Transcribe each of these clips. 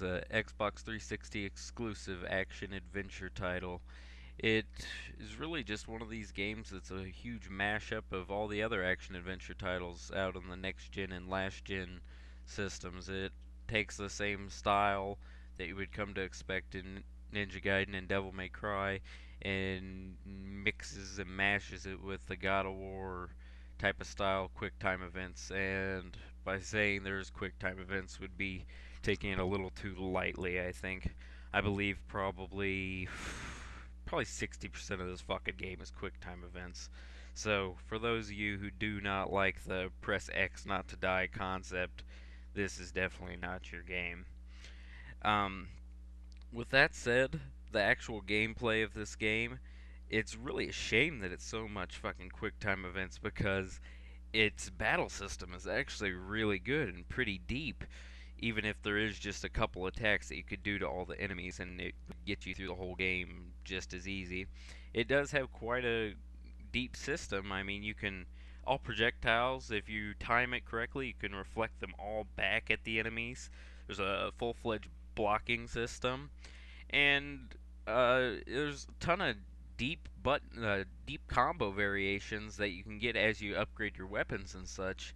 a Xbox 360 exclusive action-adventure title. It is really just one of these games that's a huge mashup of all the other action-adventure titles out on the next-gen and last-gen systems. It takes the same style that you would come to expect in Ninja Gaiden and Devil May Cry and mixes and mashes it with the God of War type of style quick time events. And by saying there's quick time events would be taking it a little too lightly, I think. I believe probably 60% of this fucking game is quick time events. So, for those of you who do not like the press X not to die concept, this is definitely not your game. Um, with that said, the actual gameplay of this game, it's really a shame that it's so much fucking quick time events because its battle system is actually really good and pretty deep, even if there is just a couple attacks that you could do to all the enemies and it would get you through the whole game just as easy. It does have quite a deep system. I mean, you can all projectiles, if you time it correctly, you can reflect them all back at the enemies. There's a full-fledged blocking system, and there's a ton of deep combo variations that you can get as you upgrade your weapons and such.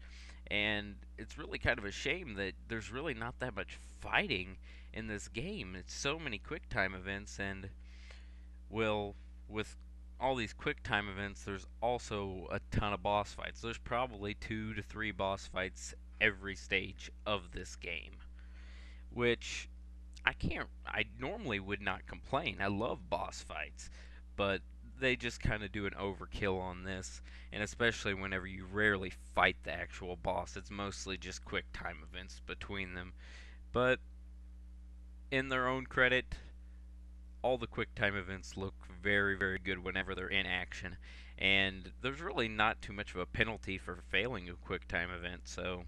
And it's really kind of a shame that there's really not that much fighting in this game. It's so many quick time events, and well, with all these quick time events, there's also a ton of boss fights. There's probably 2 to 3 boss fights every stage of this game, which I normally would not complain. I love boss fights, but they just kind of do an overkill on this, and especially whenever you rarely fight the actual boss. It's mostly just quick time events between them. But in their own credit, all the quick time events look very, very good whenever they're in action, and there's really not too much of a penalty for failing a quick time event, so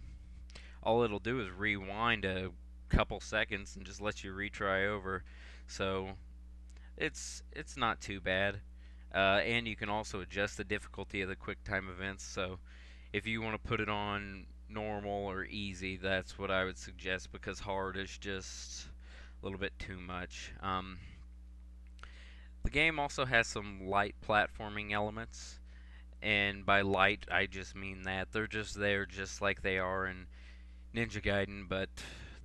all it'll do is rewind a couple seconds and just let you retry over. So it's not too bad. And you can also adjust the difficulty of the quick time events. So if you want to put it on normal or easy, that's what I would suggest because hard is just a little bit too much. The game also has some light platforming elements, and by light I just mean that they're just there just like they are in Ninja Gaiden, but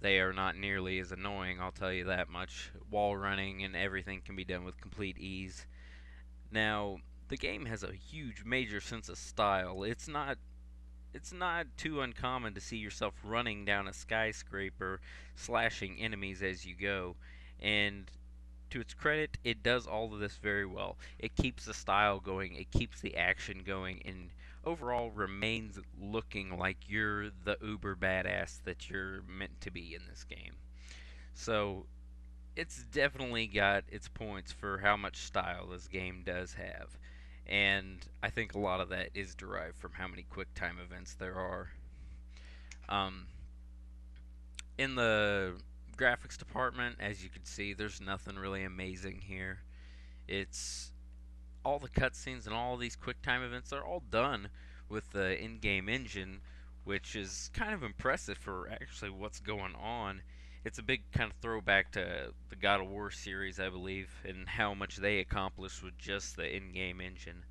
they are not nearly as annoying, I'll tell you that much. Wall running and everything can be done with complete ease. Now, the game has a huge major sense of style. It's not too uncommon to see yourself running down a skyscraper, slashing enemies as you go, and to its credit, it does all of this very well. It keeps the style going, it keeps the action going, and overall remains looking like you're the uber badass that you're meant to be in this game. So, it's definitely got its points for how much style this game does have. And I think a lot of that is derived from how many quick time events there are. Um, in the graphics department, as you can see, there's nothing really amazing here. It's all the cutscenes and all these quick time events are all done with the in-game engine, which is kind of impressive for actually what's going on. It's a big kind of throwback to the God of War series, I believe, and how much they accomplished with just the in-game engine.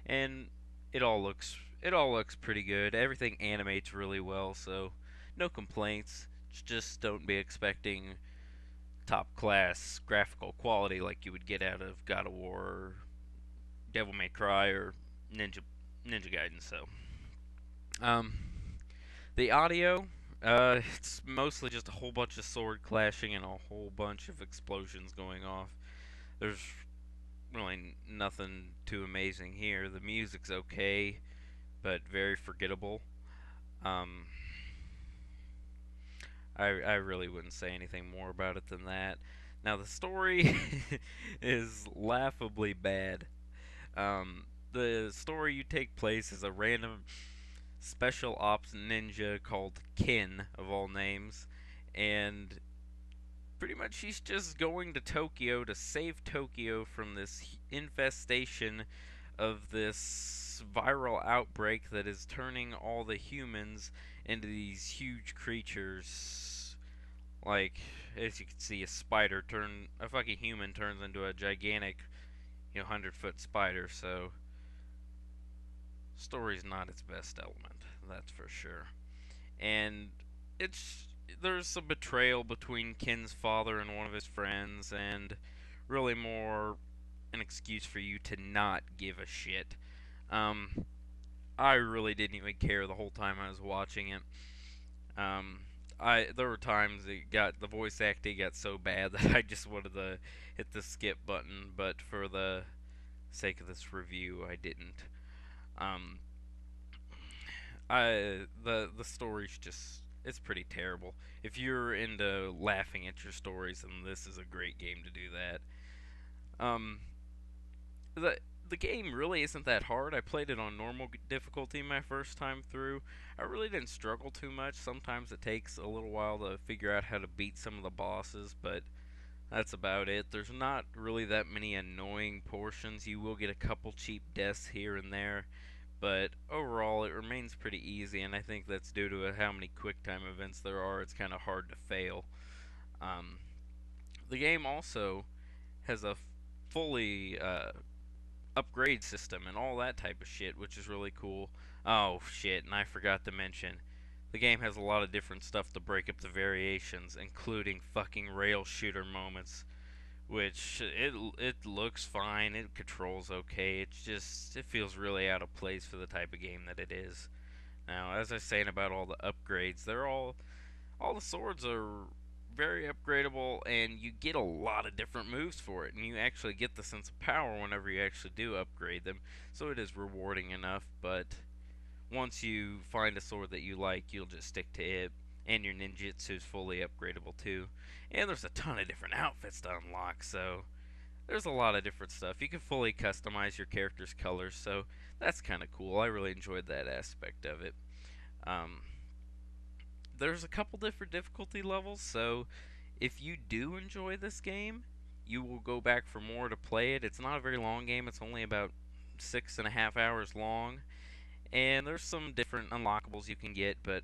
And it all looks it all looks pretty good. Everything animates really well, so no complaints. Just don't be expecting top class graphical quality like you would get out of God of War or Devil May Cry or Ninja Gaiden. So, um, the audio, it's mostly just a whole bunch of sword clashing and a whole bunch of explosions going off. There's really nothing too amazing here. The music's okay, but very forgettable. Um, I really wouldn't say anything more about it than that. Now the story is laughably bad. The story you take place is a random special ops ninja called Kin, of all names, and pretty much he's just going to Tokyo to save Tokyo from this infestation of this viral outbreak that is turning all the humans into these huge creatures Like, as you can see, a fucking human turns into a gigantic, 100-foot spider. So, story's not its best element, that's for sure. And it's there's some betrayal between Ken's father and one of his friends, and really more an excuse for you to not give a shit. Um, I really didn't even care the whole time I was watching it. Um, there were times the voice acting got so bad that I just wanted to hit the skip button, but for the sake of this review, I didn't. Um, the story's just it's pretty terrible. If you're into laughing at your stories, then this is a great game to do that. Um, the the game really isn't that hard. I played it on normal difficulty my first time through. I really didn't struggle too much. Sometimes it takes a little while to figure out how to beat some of the bosses, but that's about it. There's not really that many annoying portions. You will get a couple cheap deaths here and there, but overall it remains pretty easy, and I think that's due to how many quick time events there are. It's kind of hard to fail. Um, the game also has a fully upgrade system and all that type of shit, which is really cool. Oh shit, and I forgot to mention, the game has a lot of different stuff to break up the variations, including fucking rail shooter moments, which it looks fine, it controls okay. It feels really out of place for the type of game that it is. Now, as I was saying about all the upgrades, all the swords are very upgradable, and you get a lot of different moves for it, and you actually get the sense of power whenever you actually do upgrade them. So it is rewarding enough, but once you find a sword that you like, you'll just stick to it. And your ninjutsu is fully upgradable too. And there's a ton of different outfits to unlock, so there's a lot of different stuff. You can fully customize your character's colors, so that's kind of cool. I really enjoyed that aspect of it. Um, there's a couple different difficulty levels, so if you do enjoy this game, you will go back for more to play it. It's not a very long game, it's only about 6.5 hours long, and there's some different unlockables you can get, but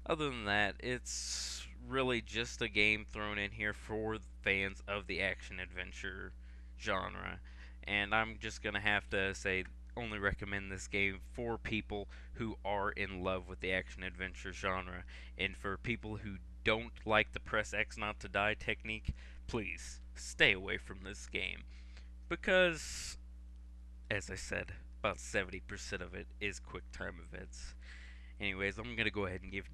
other than that, it's really just a game thrown in here for fans of the action adventure genre. And I'm just gonna have to say, only recommend this game for people who are in love with the action adventure genre. And for people who don't like the press X not to die technique, please stay away from this game. Because, as I said, about 70% of it is quick time events. Anyways, I'm gonna go ahead and give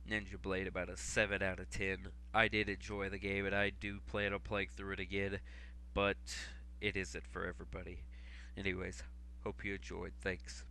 Ninja Blade about a 7 out of 10. I did enjoy the game, and I do plan on playing through it again, but it isn't for everybody. Anyways, hope you enjoyed. Thanks.